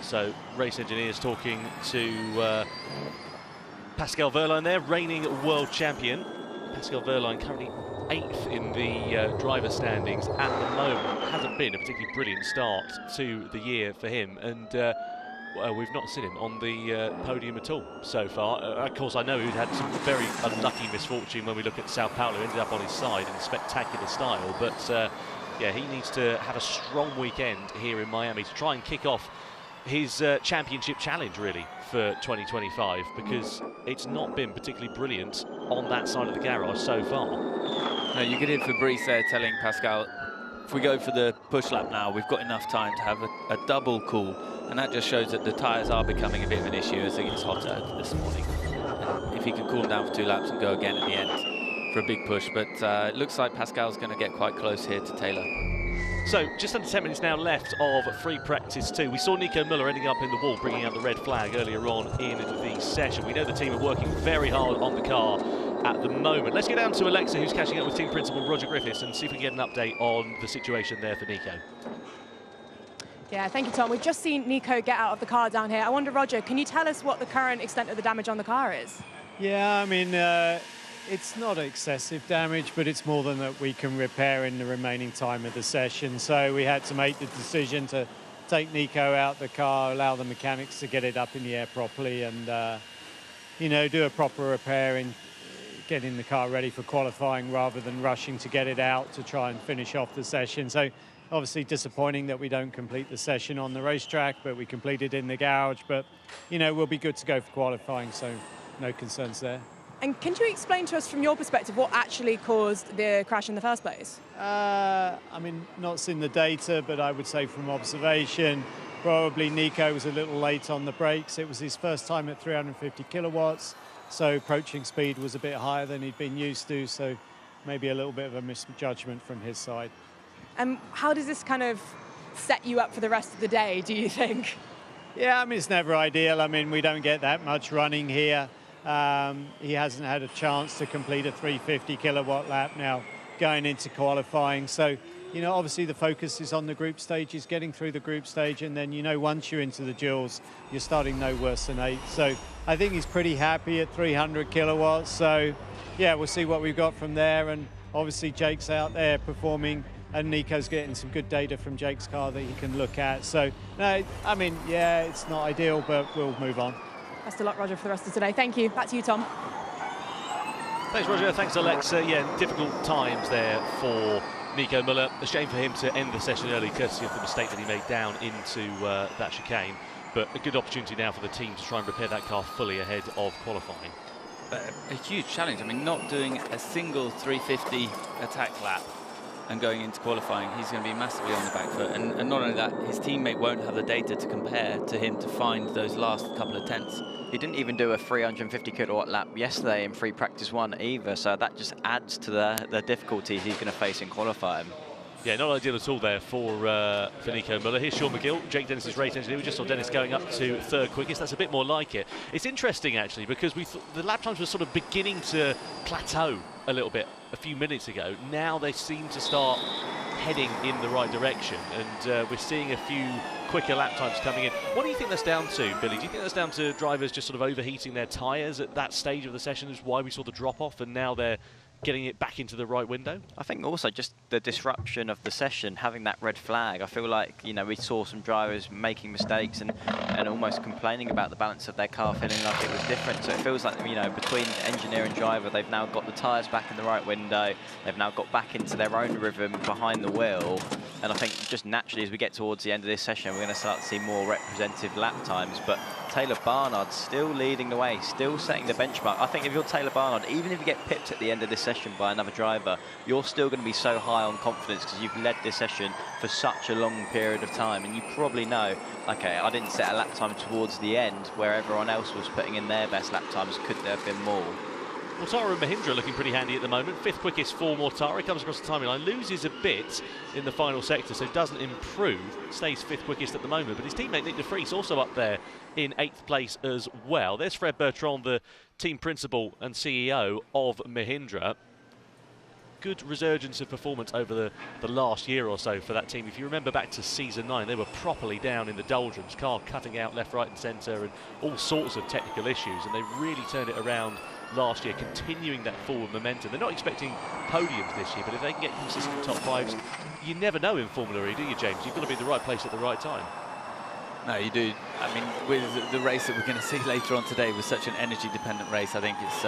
A: So, race engineers talking to Pascal Wehrlein there, reigning world champion. Pascal Wehrlein currently 8th in the driver standings at the moment. Hasn't been a particularly brilliant start to the year for him, and well, we've not seen him on the podium at all so far. Of course, I know he'd had some very unlucky misfortune when we look at Sao Paulo, ended up on his side in spectacular style, but yeah, he needs to have a strong weekend here in Miami to try and kick off his championship challenge, really, for 2025, because it's not been particularly brilliant on that side of the garage so far.
B: No, you could hear Fabrice there telling Pascal, if we go for the push lap now, we've got enough time to have a double cool, and that just shows that the tyres are becoming a bit of an issue as it gets hotter this morning. And if he can cool them down for 2 laps and go again at the end, for a big push, but it looks like Pascal's going to get quite close here to Taylor.
A: So, just under 10 minutes now left of free practice 2. We saw Nico M&uuml ending up in the wall, bringing out the red flag earlier on in the session. We know the team are working very hard on the car at the moment. Let's get down to Alexa, who's catching up with team principal Roger Griffiths, and see if we can get an update on the situation there for Nico.
H: Yeah, thank you, Tom. We've just seen Nico get out of the car down here. I wonder, Roger, can you tell us what the current extent of the damage on the car is?
K: Yeah, I mean, it's not excessive damage, but it's more than that we can repair in the remaining time of the session. So we had to make the decision to take Nico out the car, allow the mechanics to get it up in the air properly, and you know, do a proper repair in getting the car ready for qualifying rather than rushing to get it out to try and finish off the session. So obviously disappointing that we don't complete the session on the racetrack, but we completed in the garage. But you know, we'll be good to go for qualifying, so no concerns there.
H: And can you explain to us from your perspective what actually caused the crash in the first place?
K: I mean, not seen the data, but I would say from observation, probably Nico was a little late on the brakes. It was his first time at 350 kilowatts, so approaching speed was a bit higher than he'd been used to, so maybe a little bit of a misjudgment from his side.
H: And how does this kind of set you up for the rest of the day, do you think?
K: Yeah, I mean, it's never ideal. I mean, we don't get that much running here. He hasn't had a chance to complete a 350 kilowatt lap now going into qualifying. So, you know, obviously the focus is on the group stages, getting through the group stage, and then, you know, once you're into the duels, you're starting no worse than 8. So I think he's pretty happy at 300 kilowatts. So, yeah, we'll see what we've got from there. And obviously Jake's out there performing, and Nico's getting some good data from Jake's car that he can look at. So, no, I mean, yeah, it's not ideal, but we'll move on.
H: Best of luck, Roger, for the rest of today. Thank you. Back to you, Tom.
A: Thanks, Roger. Thanks, Alexa. Yeah, difficult times there for Nico M&uuml. A shame for him to end the session early, courtesy of the mistake that he made down into that chicane. But a good opportunity now for the team to try and repair that car fully ahead of qualifying.
B: A huge challenge. I mean, not doing a single 350 attack lap and going into qualifying, he's going to be massively on the back foot. And not only that, his teammate won't have the data to compare to him to find those last couple of tenths.
C: He didn't even do a 350 kilowatt lap yesterday in free practice 1 either, so that just adds to the difficulties he's going to face in qualifying.
A: Yeah, not ideal at all there for Nico M&uuml. Here's Sean McGill, Jake Dennis's race engineer. We just saw Dennis going up to 3rd quickest. That's a bit more like it. It's interesting, actually, because the lap times were sort of beginning to plateau a little bit a few minutes ago. Now they seem to start heading in the right direction, and we're seeing a few quicker lap times coming in. What do you think that's down to, Billy? Do you think that's down to drivers just sort of overheating their tyres at that stage of the session is why we saw the drop-off, and now they're getting it back into the right window?
C: I think also just the disruption of the session, having that red flag. I feel like, you know, we saw some drivers making mistakes and almost complaining about the balance of their car, feeling like it was different. So it feels like, you know, between engineer and driver, they've now got the tyres back in the right window. They've now got back into their own rhythm behind the wheel. And I think just naturally, as we get towards the end of this session, we're going to start to see more representative lap times. But Taylor Barnard still leading the way, still setting the benchmark. I think if you're Taylor Barnard, even if you get pipped at the end of this session by another driver, you're still going to be so high on confidence because you've led this session for such a long period of time, and you probably know, okay, I didn't set a lap time towards the end where everyone else was putting in their best lap times. Could there have been more?
A: Mortara and Mahindra looking pretty handy at the moment. 5th quickest for Mortara. He comes across the timing line, loses a bit in the final sector, so doesn't improve. Stays 5th quickest at the moment, but his teammate Nick de Vries also up there in 8th place as well. There's Fred Bertrand, the team principal and CEO of Mahindra. Good resurgence of performance over the last year or so for that team. If you remember back to season 9, they were properly down in the doldrums, car cutting out left, right and centre, and all sorts of technical issues, and they really turned it around last year, continuing that forward momentum. They're not expecting podiums this year, but if they can get consistent top 5s, you never know in Formula E, do you, James? You've got to be in the right place at the right time.
B: No, you do. I mean, with the race that we're going to see later on today, with such an energy-dependent race, I think it's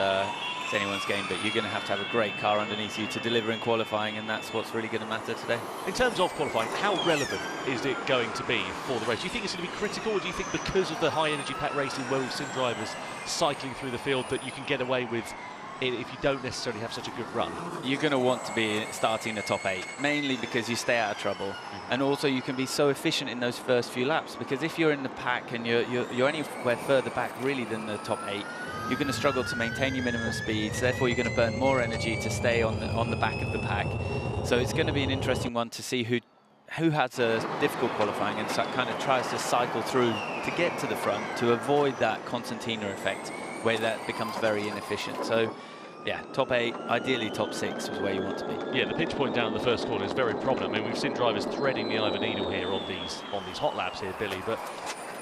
B: anyone's game, but you're going to have a great car underneath you to deliver in qualifying, and that's what's really going to matter today.
A: In terms of qualifying, how relevant is it going to be for the race? Do you think it's going to be critical, or do you think because of the high energy pack racing where we've seen drivers cycling through the field that you can get away with if you don't necessarily have such a good run?
B: You're going to want to be starting the top 8, mainly because you stay out of trouble. And also you can be so efficient in those first few laps, because if you're in the pack and you're anywhere further back really than the top 8, you're going to struggle to maintain your minimum speeds. Therefore, you're going to burn more energy to stay on the back of the pack. So it's going to be an interesting one to see who has a difficult qualifying and kind of tries to cycle through to get to the front to avoid that concertina effect where that becomes very inefficient. So yeah, top 8, ideally top 6 is where you want to be.
A: Yeah, the pinch point down in the first corner is very prominent. I mean, we've seen drivers threading the eye of a needle here on these hot laps here, Billy, but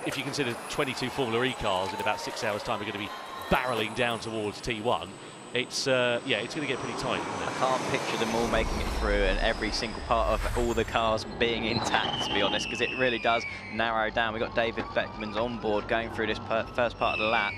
A: if you consider 22 Formula E cars in about 6 hours' time are going to be barreling down towards T1, it's going to get pretty tight, isn't it?
C: I can't picture them all making it through and every single part of all the cars being intact, to be honest, because it really does narrow down. We've got David Beckman's on board going through this first part of the lap.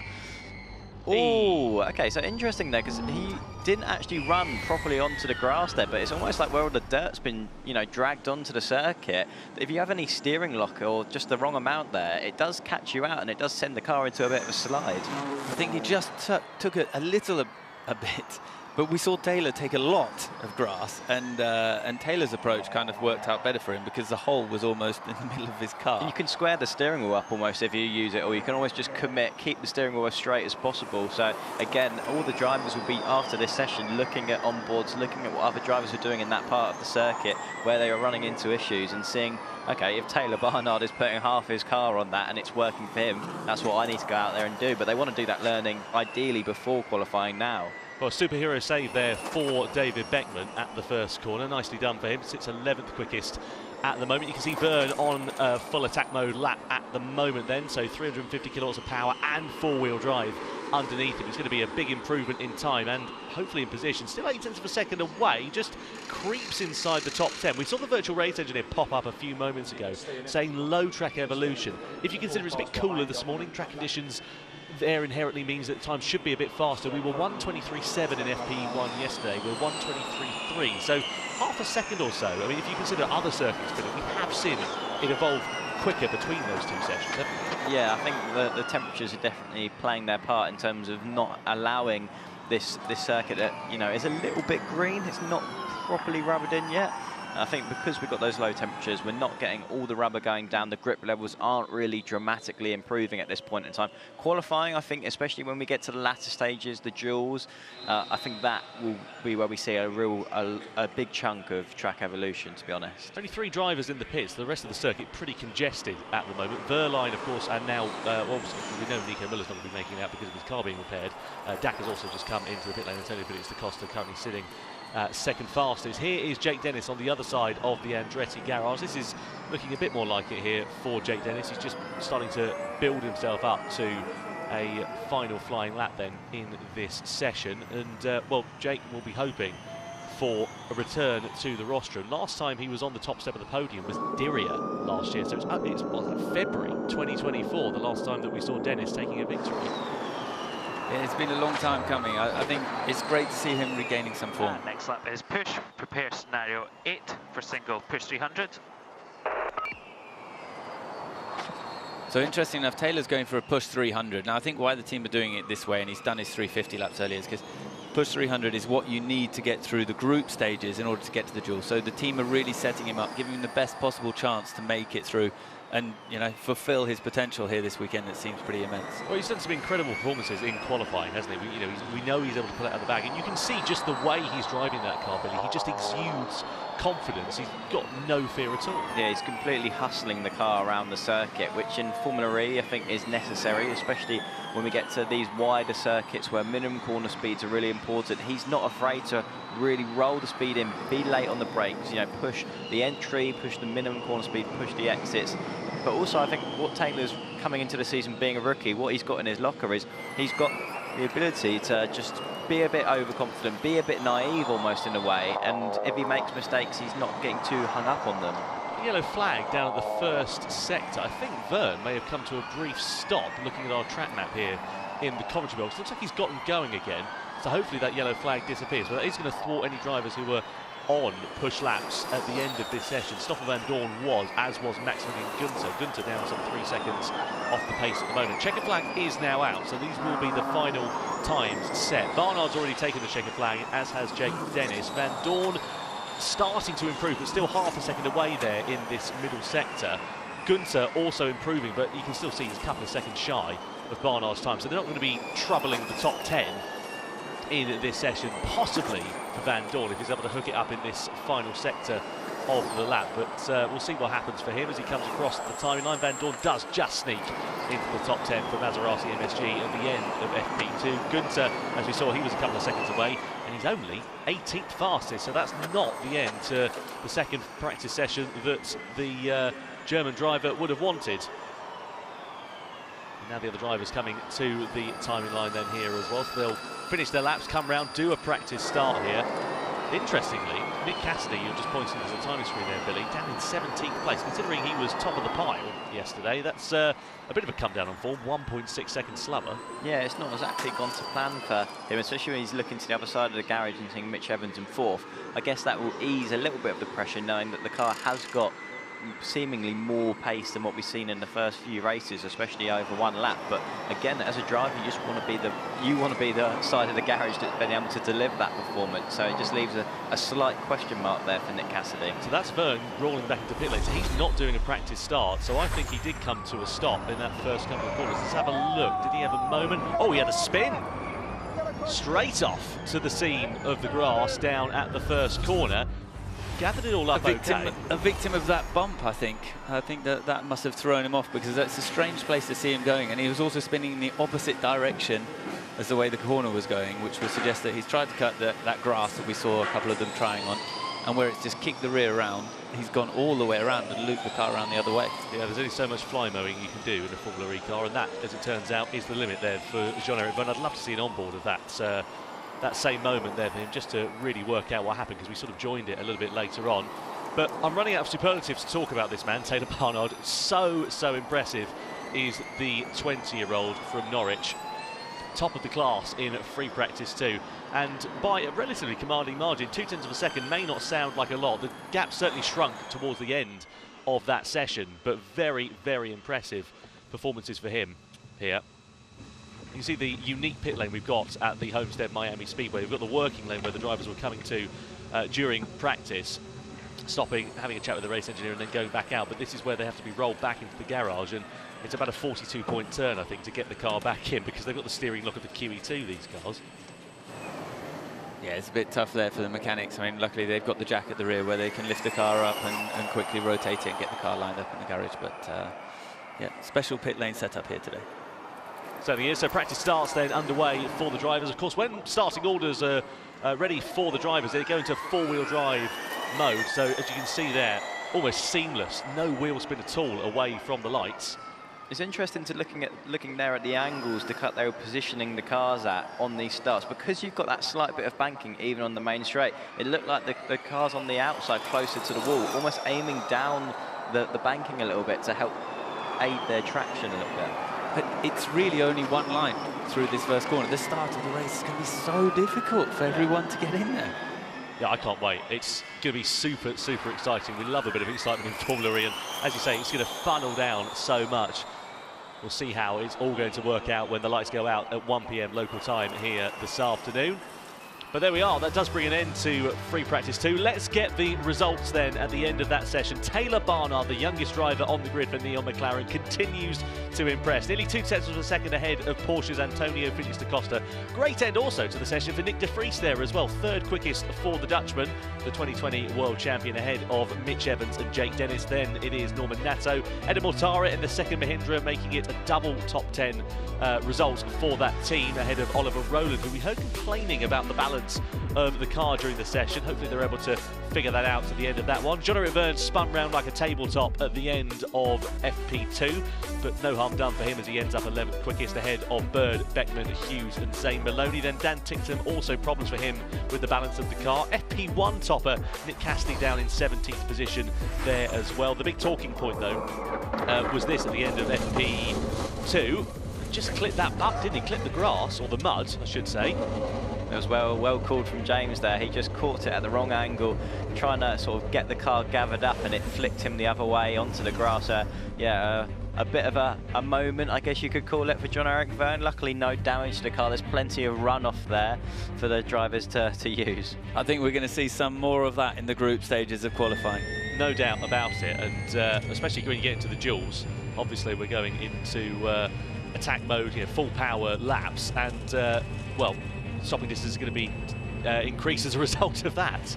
C: Oh, okay, so interesting there, because he didn't actually run properly onto the grass there, but it's almost like where all the dirt's been, you know, dragged onto the circuit. If you have any steering lock or just the wrong amount there, it does catch you out and it does send the car into a bit of a slide.
B: I think he just took it a little a bit, but we saw Taylor take a lot of grass, and Taylor's approach kind of worked out better for him because the hole was almost in the middle of his car.
C: You can square the steering wheel up almost if you use it, or you can always just keep the steering wheel as straight as possible. So again, all the drivers will be after this session looking at onboards, looking at what other drivers are doing in that part of the circuit where they are running into issues and seeing, okay, if Taylor Barnard is putting half his car on that and it's working for him, that's what I need to go out there and do. But they want to do that learning ideally before qualifying now.
A: Well, superhero save there for David Beckman at the first corner. Nicely done for him. Sits 11th quickest at the moment. You can see Vern on full attack mode lap at the moment then. So 350 kilowatts of power and four-wheel drive underneath him. It's going to be a big improvement in time and hopefully in position. Still 8 tenths of a second away. Just creeps inside the top 10. We saw the virtual race engineer pop up a few moments ago saying low track evolution. If you consider it's a bit cooler this morning, track conditions there inherently means that time should be a bit faster. We were 1:23.7 in FP1 yesterday. We're 1:23.3, so half a second or so. I mean, if you consider other circuits, we have seen it evolve quicker between those two sessions, haven't we?
C: Yeah, I think the temperatures are definitely playing their part in terms of not allowing this circuit that, you know, is a little bit green. It's not properly rubbered in yet. I think because we've got those low temperatures, we're not getting all the rubber going down. The grip levels aren't really dramatically improving at this point in time. Qualifying, I think, especially when we get to the latter stages, the duels, I think that will be where we see a big chunk of track evolution, to be honest.
A: Only 3 drivers in the pits. The rest of the circuit pretty congested at the moment. Verline, of course, and now, we know Nico Miller's not going to be making it out because of his car being repaired. Dak has also just come into the pit lane. Antonio Felix da Costa currently sitting second fastest. Here is Jake Dennis on the other side of the Andretti garage. This is looking a bit more like it here for Jake Dennis. He's just starting to build himself up to a final flying lap then in this session. And, well, Jake will be hoping for a return to the rostrum. Last time he was on the top step of the podium was Diriyah last year. So it's February 2024, the last time that we saw Dennis taking a victory.
B: Yeah, it's been a long time coming. I think it's great to see him regaining some form.
F: Next lap is push. Prepare scenario 8 for single push 300.
B: So interesting enough, Taylor's going for a push 300. Now I think why the team are doing it this way, and he's done his 350 laps earlier, is because push 300 is what you need to get through the group stages in order to get to the duel. So the team are really setting him up, giving him the best possible chance to make it through and, you know, fulfill his potential here this weekend. That seems pretty immense.
A: Well, he's done some incredible performances in qualifying, hasn't he? We know he's able to pull it out of the bag, and you can see just the way he's driving that car, Billy. He just exudes confidence. He's got no fear at all.
C: Yeah, he's completely hustling the car around the circuit, which in Formula E I think is necessary, especially when we get to these wider circuits where minimum corner speeds are really important. He's not afraid to really roll the speed in, be late on the brakes, you know, push the entry, push the minimum corner speed, push the exits. But also I think what Taylor's coming into the season being a rookie, what he's got in his locker is he's got the ability to just be a bit overconfident, be a bit naive almost in a way, and if he makes mistakes, he's not getting too hung up on them.
A: Yellow flag down at the first sector. I think Vern may have come to a brief stop looking at our track map here in the commentary box. Looks like he's gotten going again, so hopefully that yellow flag disappears. But that is going to thwart any drivers who were on push laps at the end of this session. Stoffel van Dorn was, as was Maximilian Günther. Günther down some 3 seconds off the pace at the moment. Checker flag is now out, so these will be the final times set. Barnard's already taken the checker flag, as has Jake Dennis. Van Dorn starting to improve, but still half a second away there in this middle sector. Gunther also improving, but you can still see he's a couple of seconds shy of Barnard's time, so they're not going to be troubling the top 10 in this session, possibly for Van Dorn if he's able to hook it up in this final sector of the lap, but we'll see what happens for him as he comes across the timing line. Van Dorn does just sneak into the top 10 for Maserati MSG at the end of FP2. Gunther, as we saw, he was a couple of seconds away, and he's only 18th fastest, so that's not the end to the second practice session that the German driver would have wanted. And now the other drivers coming to the timing line then here as well, so they'll finish their laps, come round, do a practice start here. Interestingly, Nick Cassidy, you're just pointing to the timing screen there, Billy, down in 17th place, considering he was top of the pile yesterday. That's a bit of a come down on form, 1.6 seconds slower.
C: Yeah, it's not exactly gone to plan for him, especially when he's looking to the other side of the garage and seeing Mitch Evans in 4th. I guess that will ease a little bit of the pressure, knowing that the car has got seemingly more pace than what we've seen in the first few races, especially over one lap. But again, as a driver, you just want to be the side of the garage that's been able to deliver that performance. So it just leaves a slight question mark there for Nick Cassidy.
A: So that's Vern rolling back into pit lane. So he's not doing a practice start, so I think he did come to a stop in that first couple of corners. Let's have a look. Did he have a moment? Oh, he had a spin straight off to the seam of the grass down at the first corner. Gathered it all up okay.
B: A victim of that bump, I think. I think that must have thrown him off, because that's a strange place to see him going, and he was also spinning in the opposite direction as the way the corner was going, which would suggest that he's tried to cut that grass that we saw a couple of them trying on, and where it's just kicked the rear around, he's gone all the way around and looped the car around the other way.
A: Yeah, there's only so much fly mowing you can do in a Formula E car, and that, as it turns out, is the limit there for Jean-Eric Verne. I'd love to see an onboard of that same moment there for him, just to really work out what happened, because we sort of joined it a little bit later on. But I'm running out of superlatives to talk about this man, Taylor Barnard. So impressive is the 20-year-old from Norwich. Top of the class in free practice too, and by a relatively commanding margin. 0.2 of a second may not sound like a lot. The gap certainly shrunk towards the end of that session, but very impressive performances for him here. You see the unique pit lane we've got at the Homestead Miami Speedway. We've got the working lane where the drivers were coming to during practice, stopping, having a chat with the race engineer and then going back out. But this is where they have to be rolled back into the garage, and it's about a 42-point turn, I think, to get the car back in, because they've got the steering lock of the QE2, these cars.
B: Yeah, it's a bit tough there for the mechanics. I mean, luckily they've got the jack at the rear where they can lift the car up and quickly rotate it and get the car lined up in the garage. But yeah, special pit lane setup here today.
A: Certainly is. So practice starts then underway for the drivers. Of course, when starting orders are ready for the drivers, they go into four-wheel drive mode. So as you can see there, almost seamless, no wheel spin at all away from the lights.
C: It's interesting to looking there at the angles they were positioning the cars at on these starts, because you've got that slight bit of banking even on the main straight. It looked like the cars on the outside closer to the wall, almost aiming down the banking a little bit to help aid their traction a little bit.
B: But it's really only one line through this first corner. The start of the race is going to be so difficult for everyone to get in there.
A: Yeah, I can't wait. It's going to be super exciting. We love a bit of excitement in Formula E, and as you say, it's going to funnel down so much. We'll see how it's all going to work out when the lights go out at 1 PM local time here this afternoon. But there we are, that does bring an end to free practice 2. Let's get the results then at the end of that session. Taylor Barnard, the youngest driver on the grid for Neon McLaren, continues to impress. Nearly 0.2 of a second ahead of Porsche's Antonio Felix da Costa. Great end also to the session for Nick de Vries there as well. Third quickest for the Dutchman, the 2020 world champion, ahead of Mitch Evans and Jake Dennis. Then it is Norman Nato. Eder Mortara in the second Mahindra, making it a double top 10 result for that team, ahead of Oliver Rowland, who we heard complaining about the balance of the car during the session. Hopefully they're able to figure that out at the end of that one. Jean-Eric Verne spun round like a tabletop at the end of FP2, but no harm done for him as he ends up 11th quickest, ahead of Bird, Beckman, Hughes and Zane Maloney. Then Dan Ticktum, also problems for him with the balance of the car. FP1 topper Nick Cassidy down in 17th position there as well. The big talking point though was this at the end of FP2. Just clipped that up, didn't he? Clipped the grass, or the mud, I should say.
C: It was well called from James there. He just caught it at the wrong angle, trying to sort of get the car gathered up, and it flicked him the other way onto the grass. Yeah, a bit of a moment, I guess you could call it, for John-Eric Vergne. Luckily, no damage to the car. There's plenty of runoff there for the drivers to use.
B: I think we're going to see some more of that in the group stages of qualifying.
A: No doubt about it, and especially when you get into the duels, obviously we're going into attack mode, full power laps, and well, stopping distance is going to be increased as a result of that.